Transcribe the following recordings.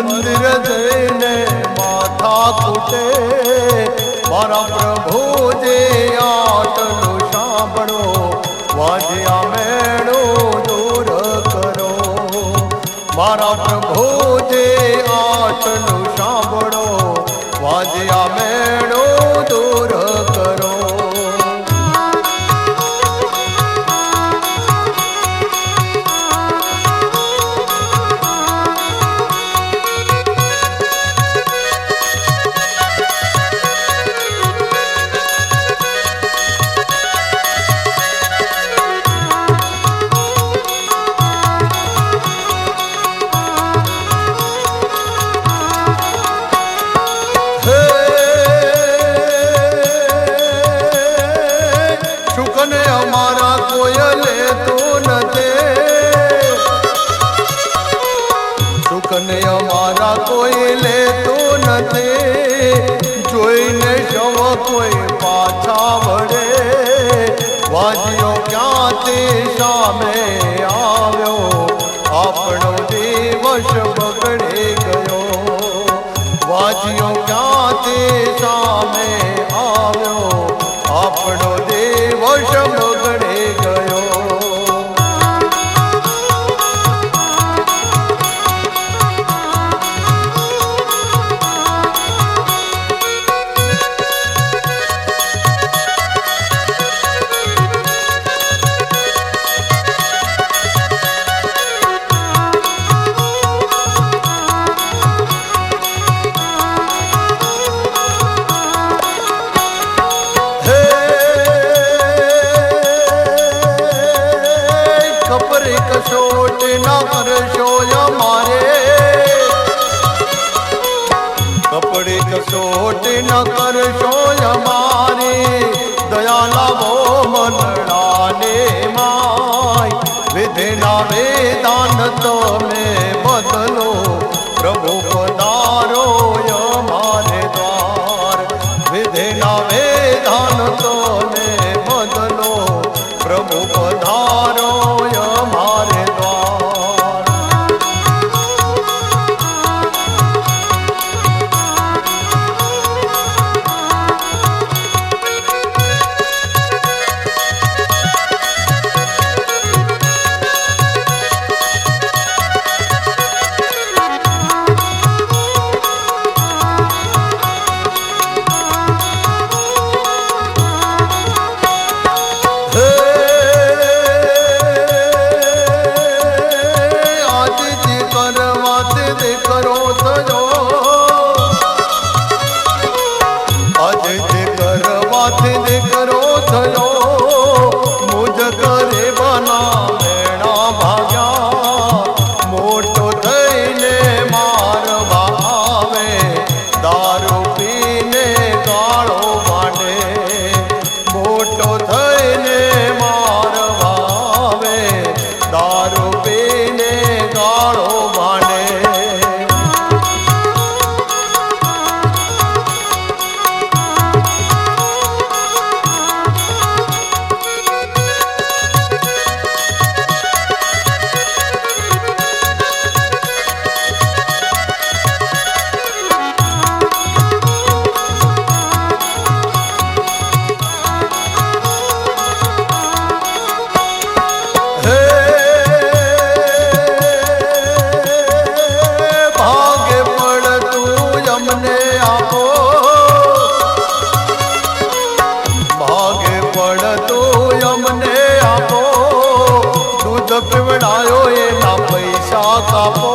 મંદિર જઈને માથા કૂટે મારા પ્રભુજી આટલું સાંભળો વાજ્યા મેળો દૂર કરો મારા પ્રભુજી આટલું સાંભળો વાજ્યા મેળો દૂર કરો અમારા કોઈ લેતું નથી જોઈને શવ કોઈ પાછા વળે વાજ્યો ક્યાંથી સામે આવ્યો આપણો દિવસ બગડી ગયો વાજ્યો ક્યાંથી સામે આવ્યો આપણો દિવસ બગડી ગયો कसोट न करशो हमारे कपड़े कसोट न करशो हमारे दयाला वो मनड़ाने माय विधिना वेदान तो में बदलो प्रभु पधारो हमारे द्वार विधिना वेदान तो में बदलो प्रभु पधारो हमारे द्वार करो थयो आज जे करवात दे करो थयो मुझ करे बना मेणा भाग्या मोटो थईने मारवा आवे दारू पीने गाळो मांडे मोटो थईने मारवा आवे दारू पीने गाळो मांडे पिवड़ायो एना पैसा कापो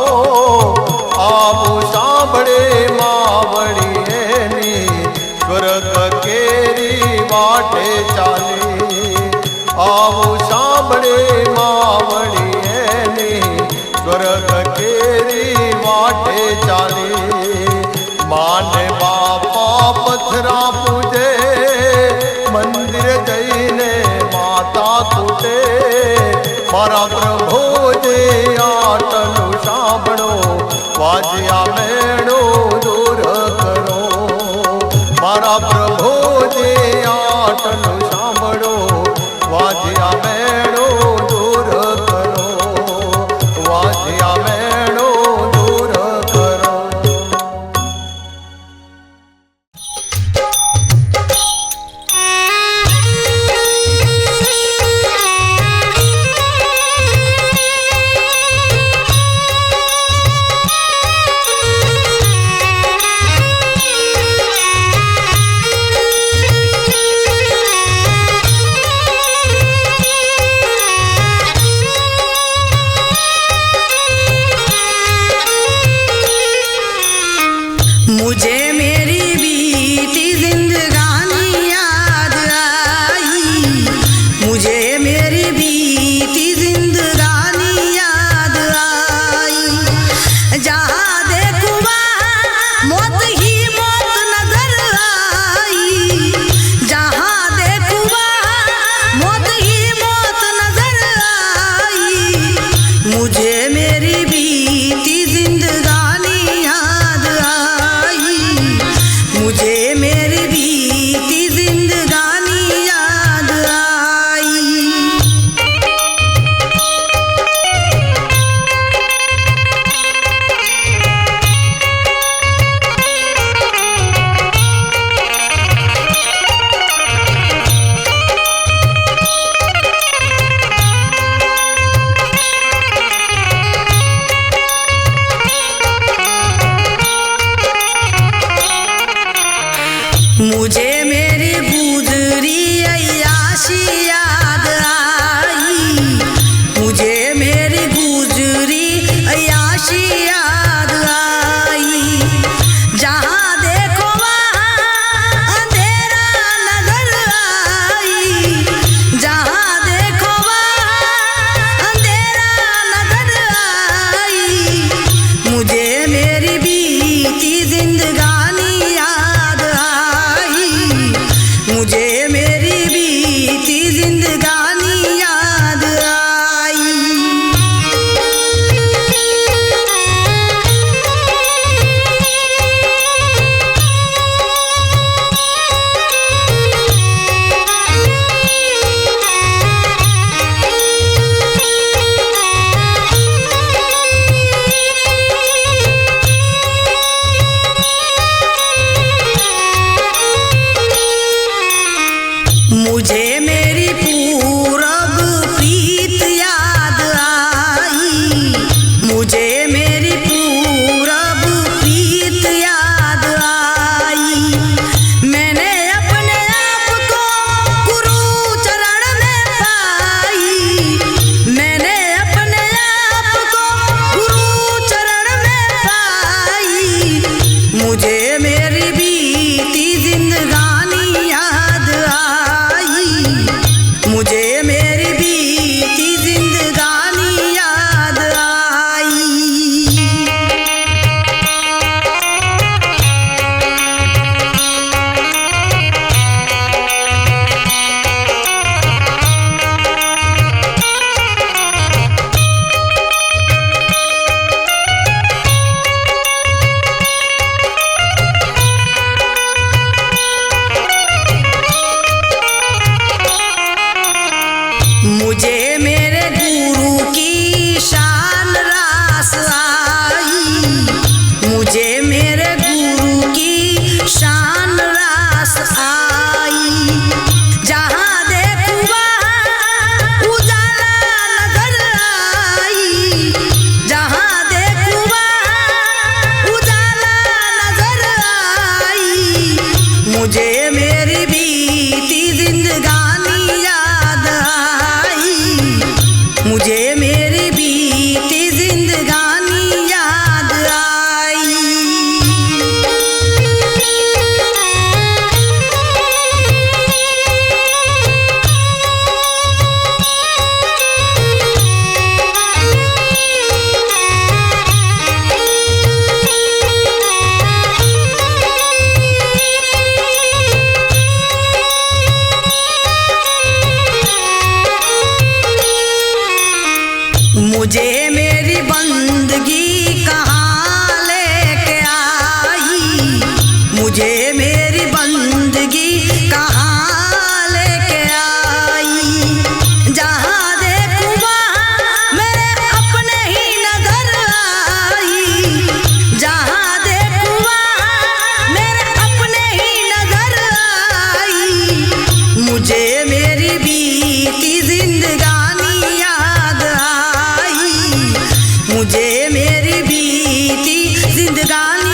आबू सांभळे मावड़ी एनी स्वर्ग केरी वाटे चाली आबू सांभळे मावड़ी एनी स्वर्ग केरी वाटे चाली माने बापा पथरा पूजे मंदिर जईने माता कूटे मारा प्रभुजी आटलू सांभळो वाज्या मेणो दूर करो मारा प्रभुजी आटलू सांभळो वाज्या मेणो दूर करो वाज्या मेणो दूर करो।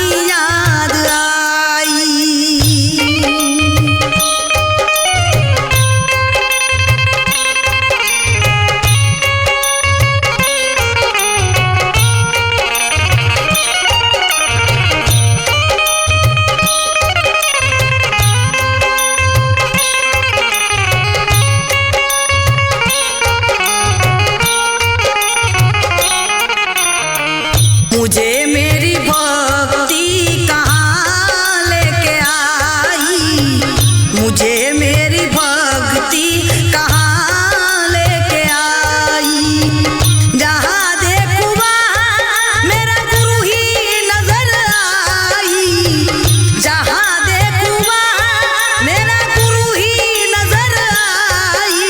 जिंदगानी याद आई। मुझे मेरी भक्ति कहाँ लेके आई, मुझे मेरी भक्ति कहाँ लेके आई। जहाँ देखूँ वहाँ मेरा गुरु ही नजर आई, जहाँ देखूँ वहाँ मेरा गुरु ही नजर आई।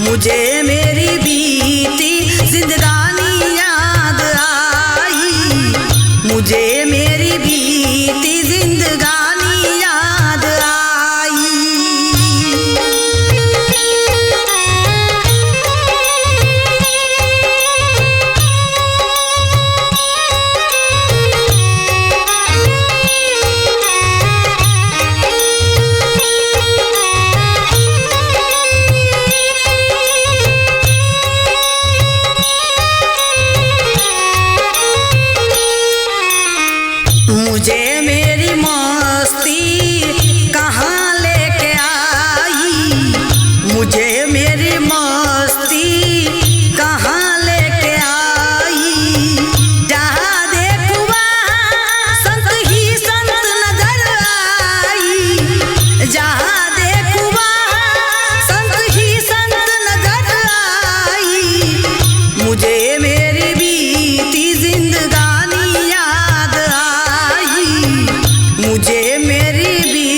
मुझे मेरी बीती जिंदगानी याद आई, मुझे मेरी बीती जिंदगानी याद आई। मुझे मेरी मस्ती कहाँ लेके आई, मुझे मेरी मस्ती कहाँ लेके आई। जहाँ देखूँ वहाँ संत ही संत नजर आई, जहाँ देखूँ वहाँ संत ही संत नजर आई। मुझे मेरी बीती जिंदगानी याद आई, मुझे मेरी भी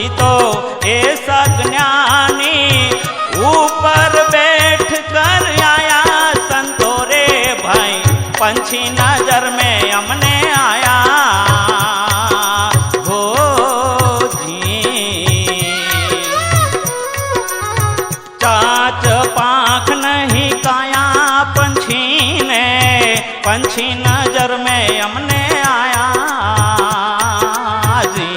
जी तो ऐसा ज्ञानी ऊपर बैठ कर आया संतों रे भाई पंछी नजर में हमने आया हो जी। चाच पाख नहीं काया पंछी नजर में हमने आया जी।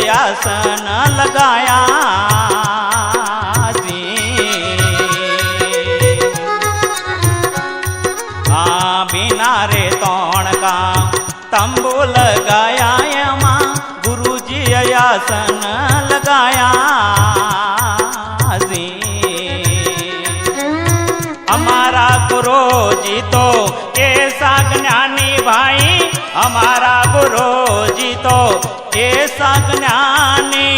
आसन लगाया जी। बिना रे तोण का तंबू लगाया माँ गुरुजी आसन लगाया जी। हमारा गुरु जी तो ऐसा ज्ञानी भाई, हमारा गुरु जी तो ऐसा ज्ञानी,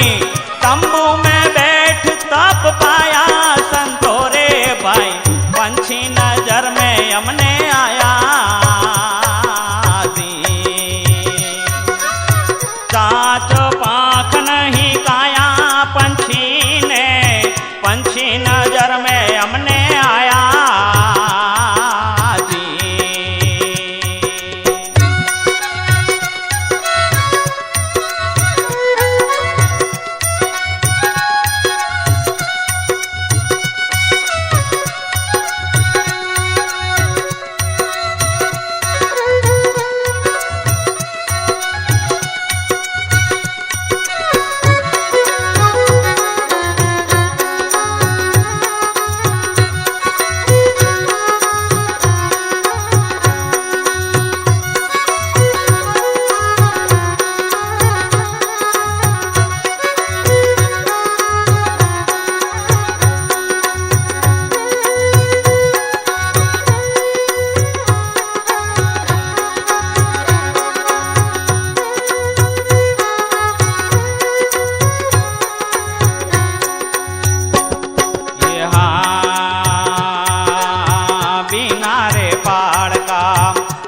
तंबू में बैठ तप पाया संतों रे भाई पंछी नजर में हमने आया जी। चाच पाख नहीं काया पंछी नजर में हमने आया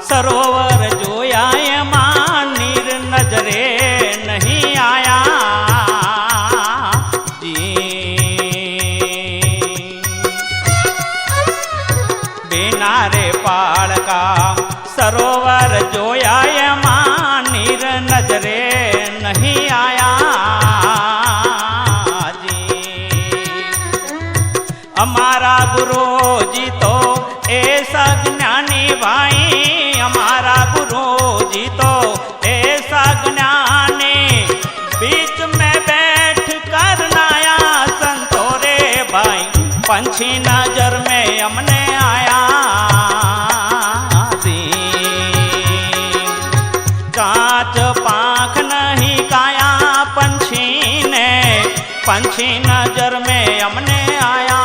सरोवर जोया मां नीर नजरे नहीं आया जी। बिना रे पाड़ का सरोवर जोया मां नीर नजरे नहीं आया जी। हमारा गुरु जी तो ऐसा ज्ञानी भाई, हमारा गुरु जी तो ऐसा ज्ञानी, बीच में बैठ कर नाया संतों रे भाई पंछी नजर में हमने आया जी। कांच पाख नहीं काया पंछी नजर में हमने आया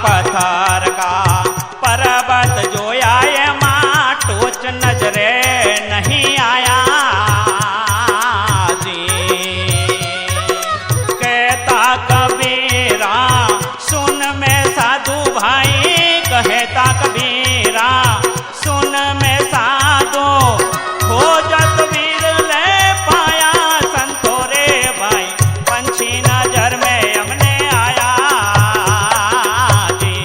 पत्थर का पर्वत जोया ये माँ टोच नजरे नहीं आया जी। कहता कबीरा सुन में साधु भाई, कहता कबीरा सुन में साधु, खोजत वीर ले पाया संतो रे भाई, पंछी नजर में हमने आया जी।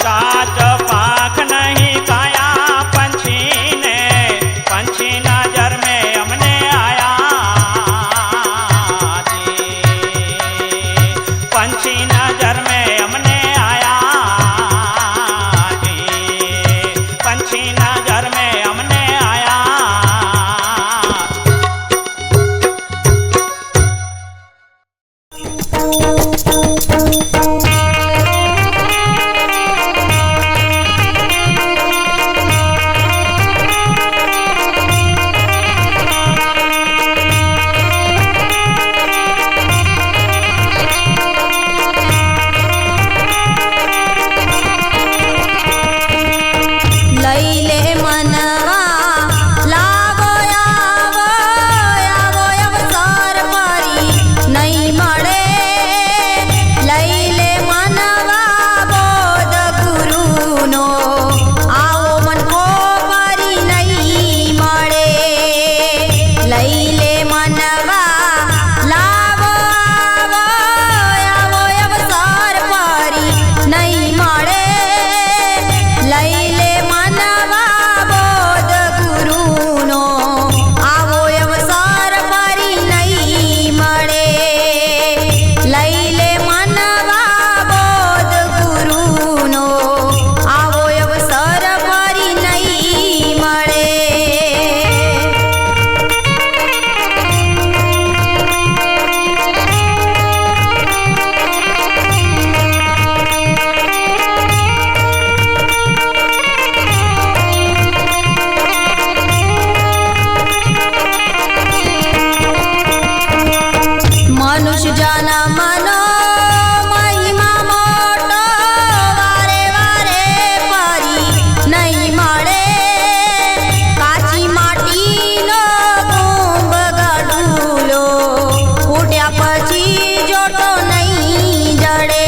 चाच पाख नहीं खाया पंछी ने, पंछी नजर में हमने आया जी। पंछी नजर में हमने आया जी। पंछी नजर में हमने आया। લઈને મનવા લાવો આવો આવો અવસર ફરી નહીં મળે. લઈને મનવા બોધ ગુરુનો આવો મનકો ફરી નહીં મળે. લઈને મનવા લાવો આવો આવો અવસર ફરી નહીં મળે. લઈને મનવા બોધ ગુરુનો આવો અવસર ફરી નહીં મળે. લઈને મનવા બોધ ગુરુનો આવો અવસર ફરી નહીં મળે. મનુષ્ય જન્મનો મહિમા મોટો વારે વારે ફરી નહીં મળે. કાચી માટીનો કુંભ ગઢુલો ફૂટ્યા પછી જોટો નહીં જડે.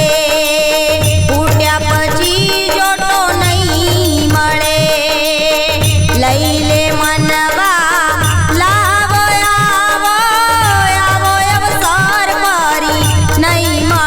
ફૂટ્યા પછી જોટો નહીં મળે. લઈ લે મનવા લાવો આવો આવો અવસર ફરી નહીં મળે.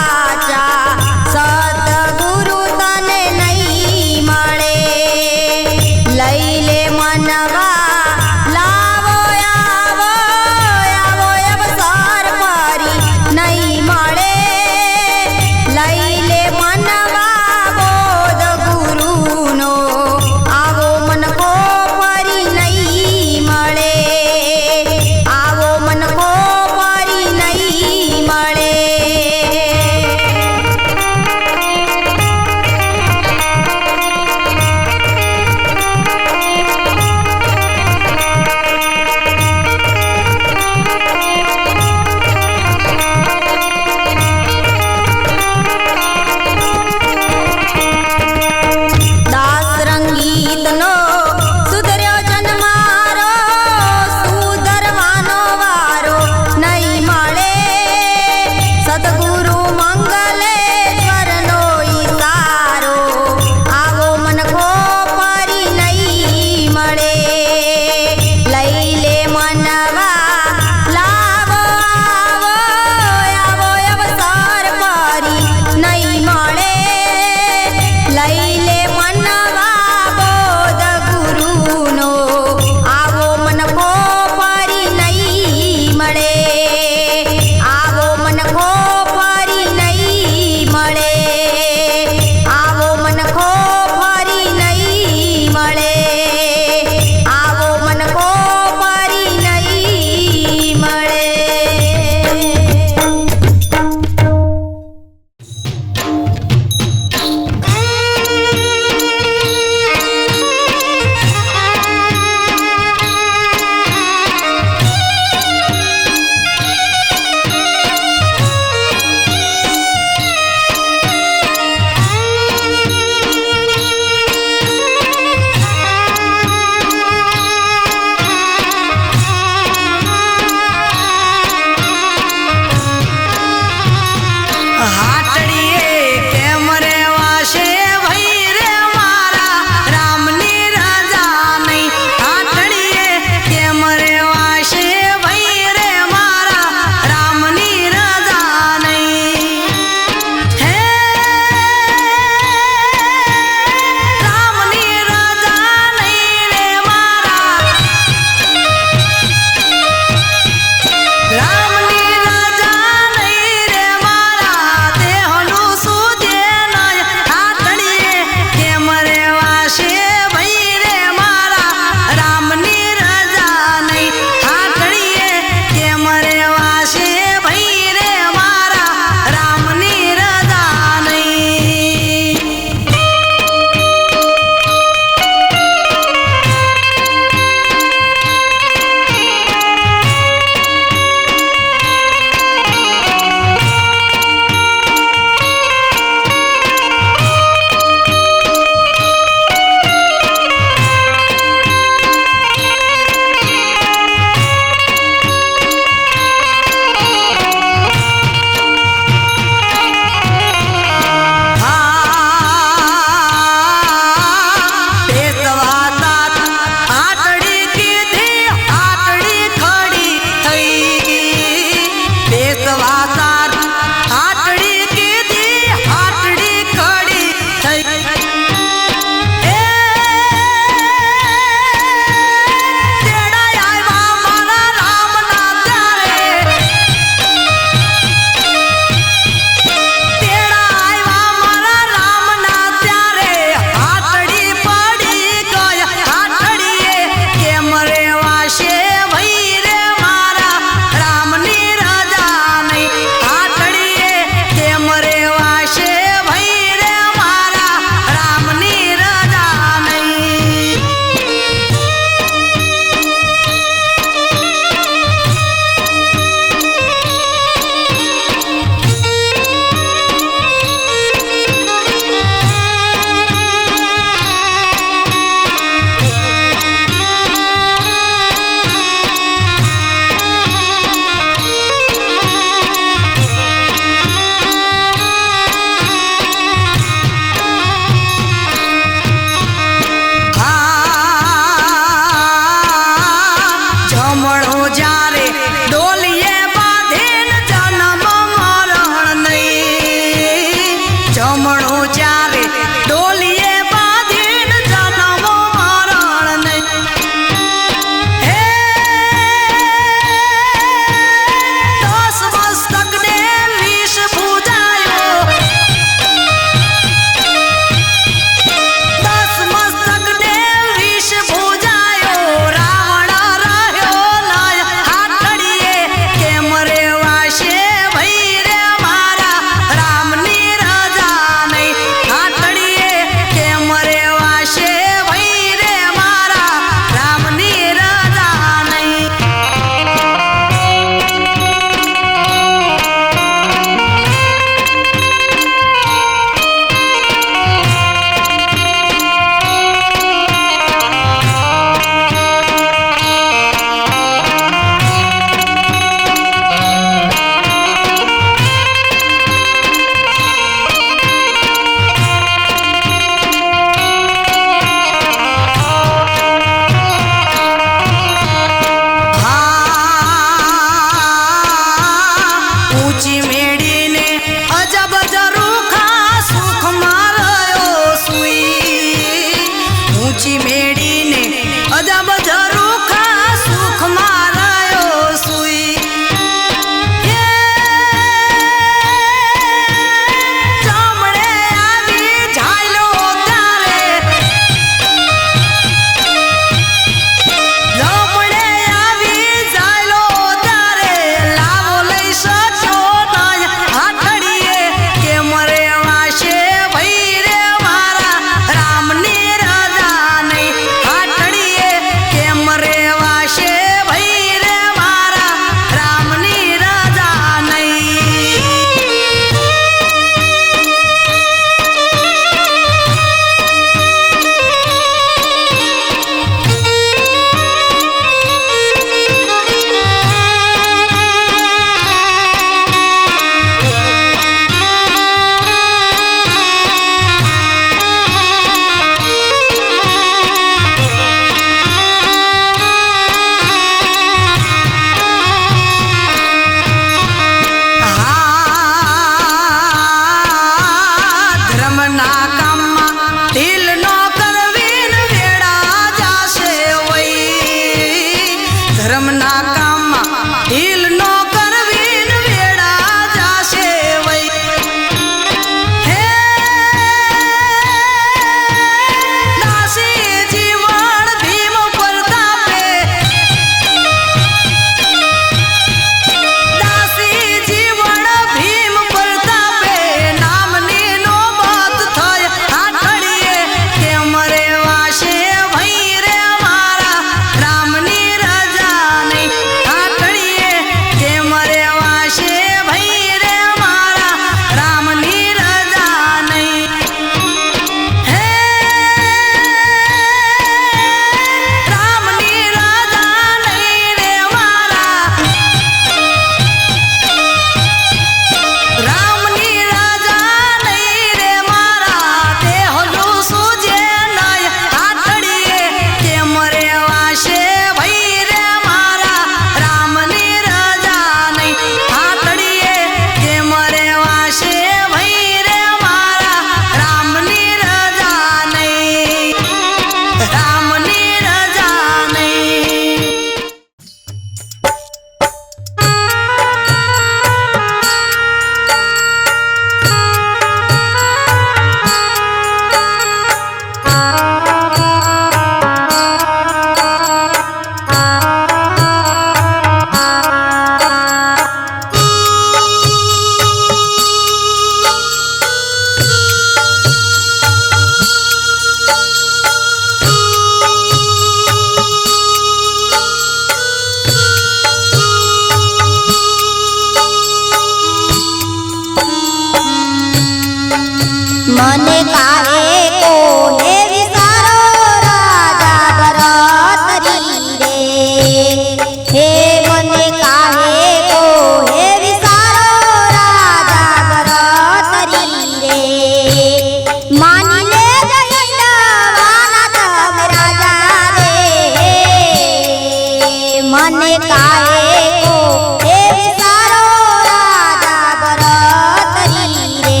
મને કાહે કો હે વિચારો રાજા ભરતરી રે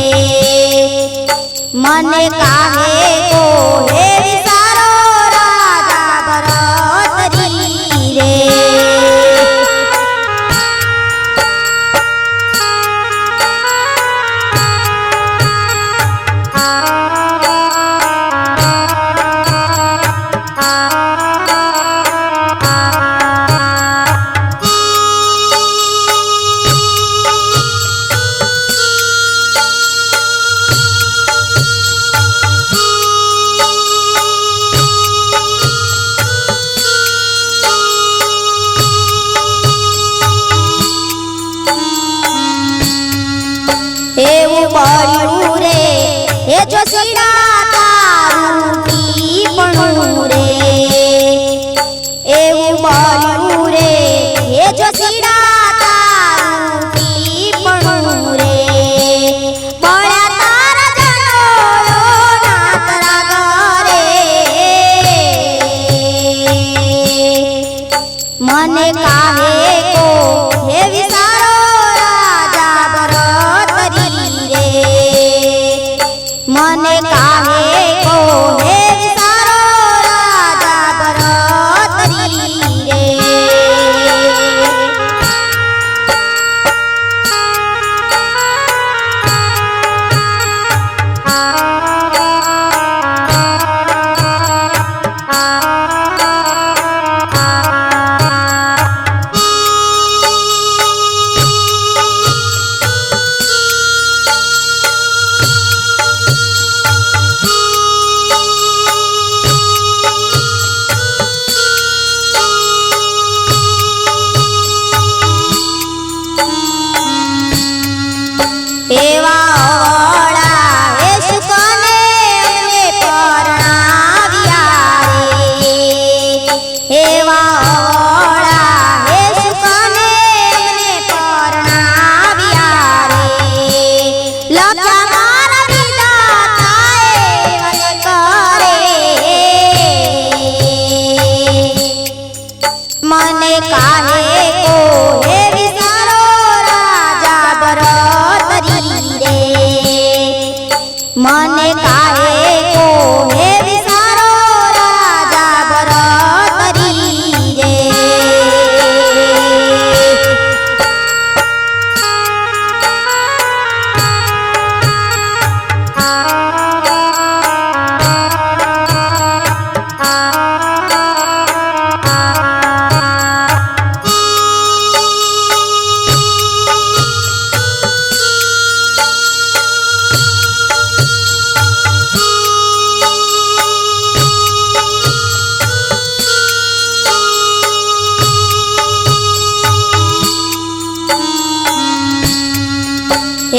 મને કાહે કો હે વિચારો રાજા ભરતરી રે એવું બળ્યું રે એ જો સીડા તારું ટીપણું રે એવું બળ્યું રે એ જો સીડા તારું ટીપણું રે બળ્યા તારા જનોયો નાતરા ઘરે મને કાહે કો હે વિચારો રાજા ભરતરી રે મને કાહે કો હે વિચારો રાજા ભરતરી રે એવા અવળા હે સુકને અમને પરણાવ્યા રે એવા અવળા હે સુકને અમને પરણાવ્યા રે લખ્યા મારા વિધાતાએ મને કરે મને કાહે કો હે વિચારો રાજા ભરતરી રે મને કાહે કો હે વિચારો રાજા ભરતરી રે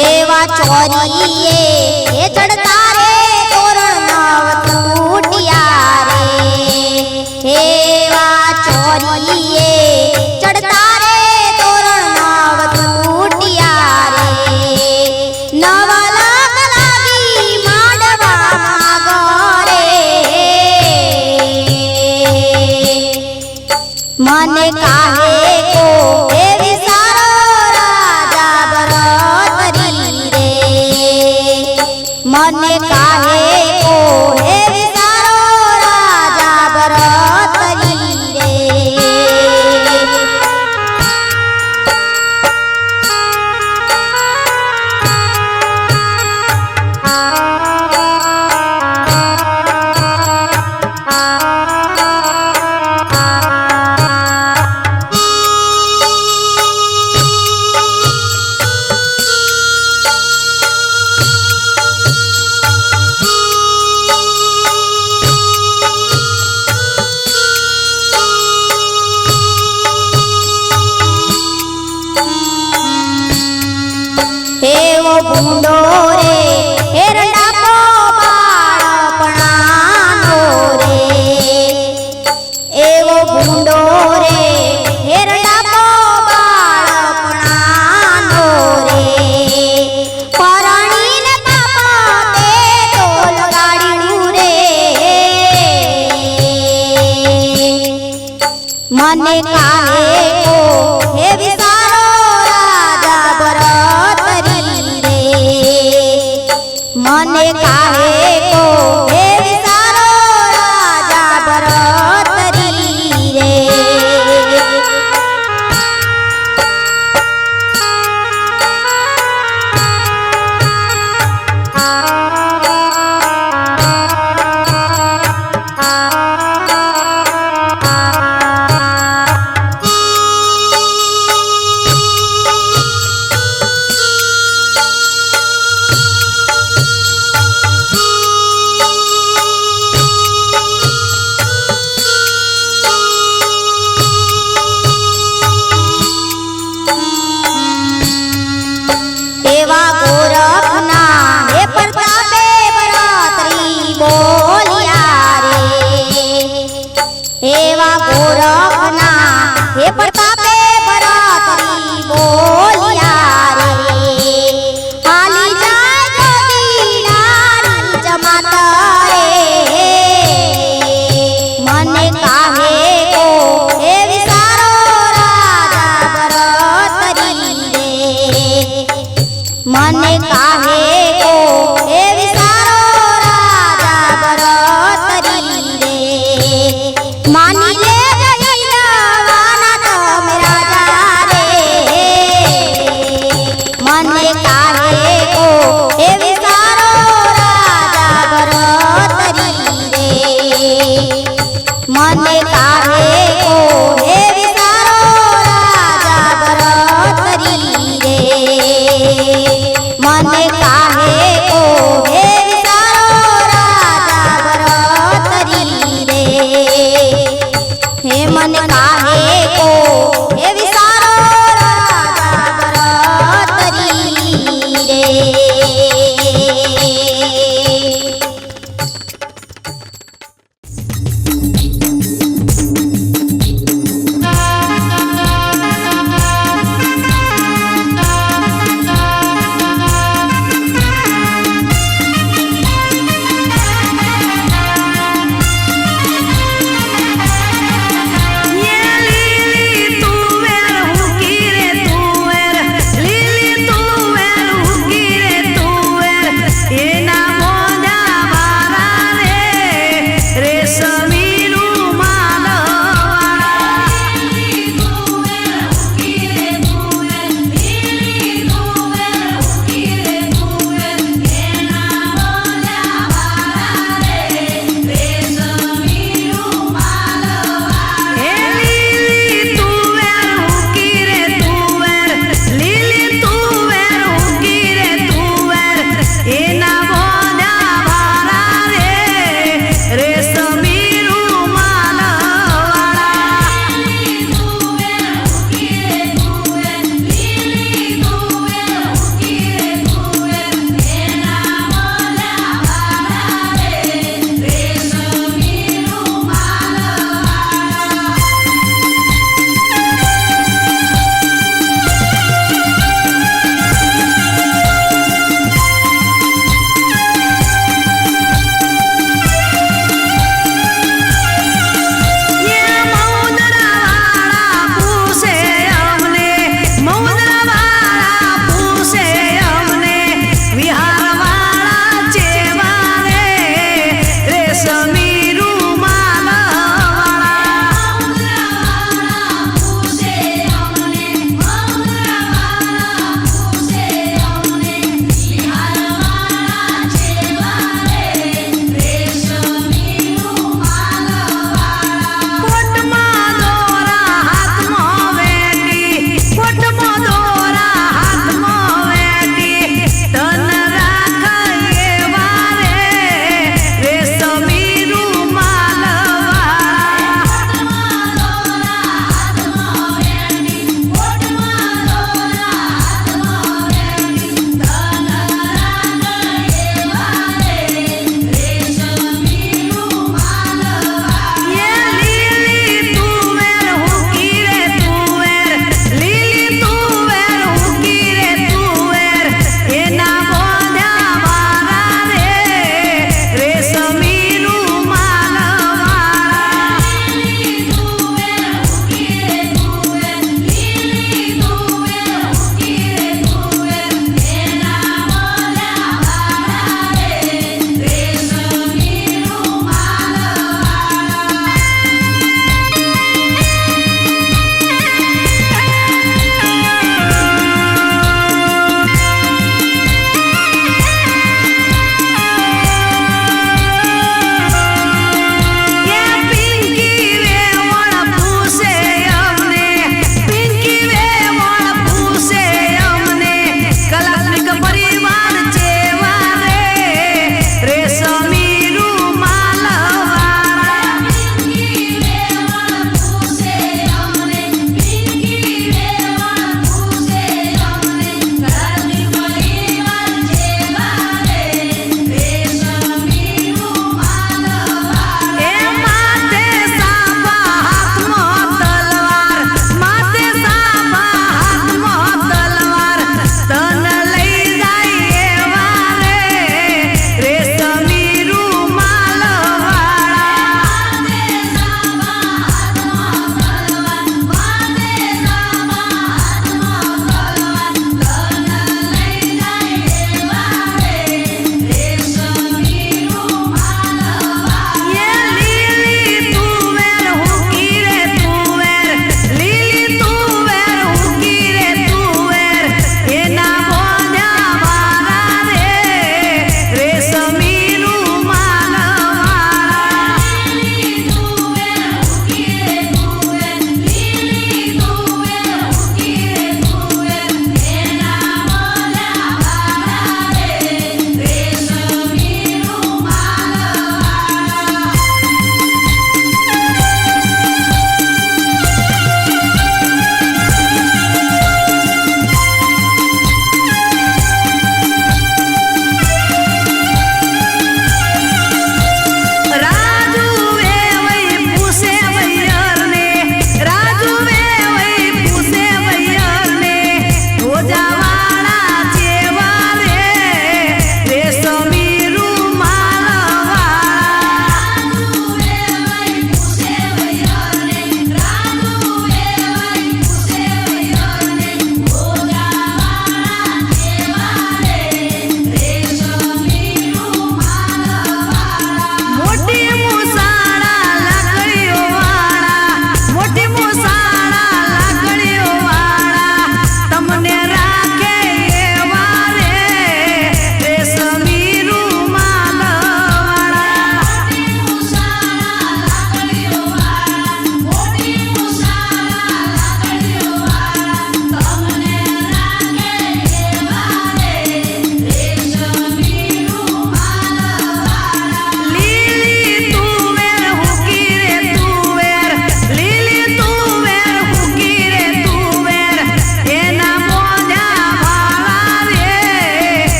એવા ચોરીએ હે ચડતા રે તોરણ નવ તૂટ્યા રે એવા ચોરીએ ચડતા રે તોરણ નવ તૂટ્યા રે નવા લાગ લાગી માંડવામાં ગરે મને કાહે કો હે વિચારો રાજા ભરતરી રે મને કાહે કો હે વિચારો રાજા ભરતરી રે એવો ભૂંડો રે હેરડાપો બાળપણાનો રે એવો ભૂંડો રે હેરડાપો બાળપણાનો રે પરણીને બાપા તે તો લગાડ્યું રે મને મને કાહે કો હે વિસારો રાજા ભરતરી રે મને કાહે કો હે વિસારો રાજા ભરતરી રે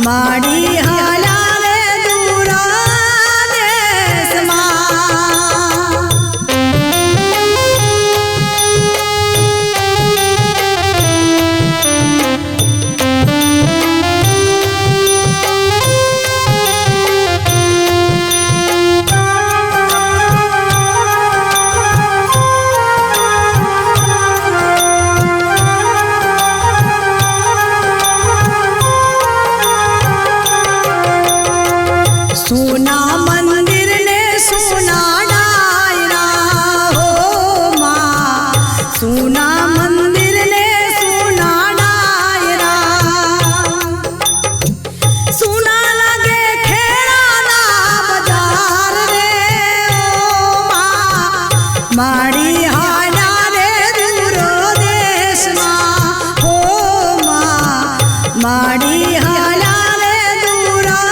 માડી હાલા રે દૂરા દેશમાં સોના મંદિર ને સોના ડાયરા હો માં સોના મંદિર ને સોના ડાયરા સોના લાગે ખેડાના બજાર રે ઓ માં માડી હાલા રે દૂરો દેશમાં હો માં માડી હાલા રે દૂરા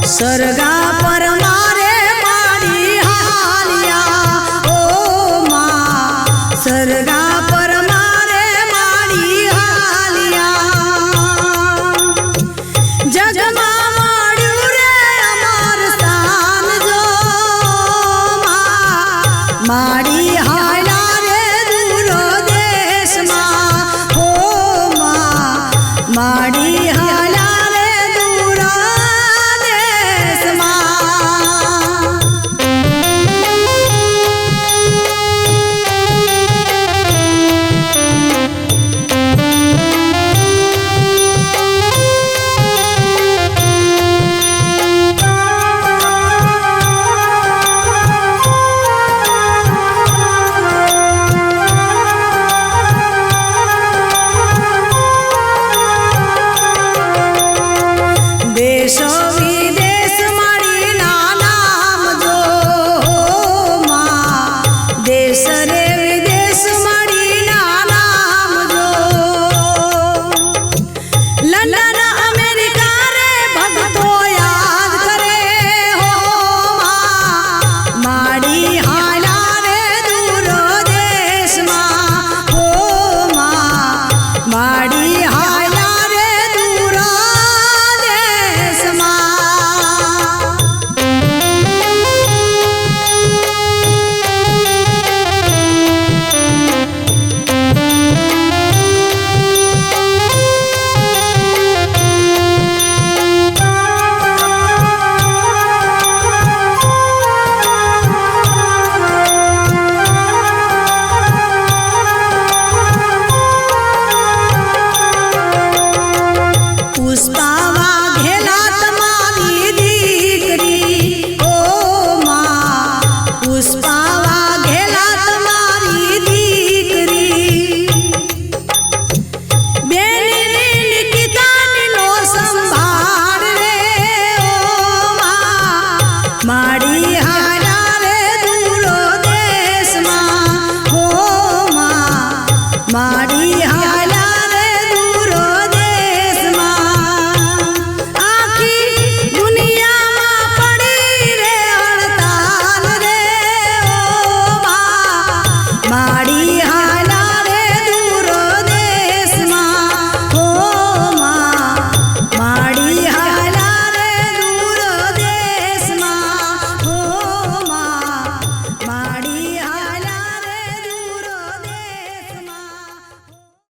સરગા પર મારે માડી હાલિયા ઓ માં સરગા પર મારે માડી હાલિયા જગમાં મળ્યું રે અમાર સ્થાન જો માં માડી હાલા રે દૂરો દેશમાં હો માં માડી હાલા રે દૂરા દેશો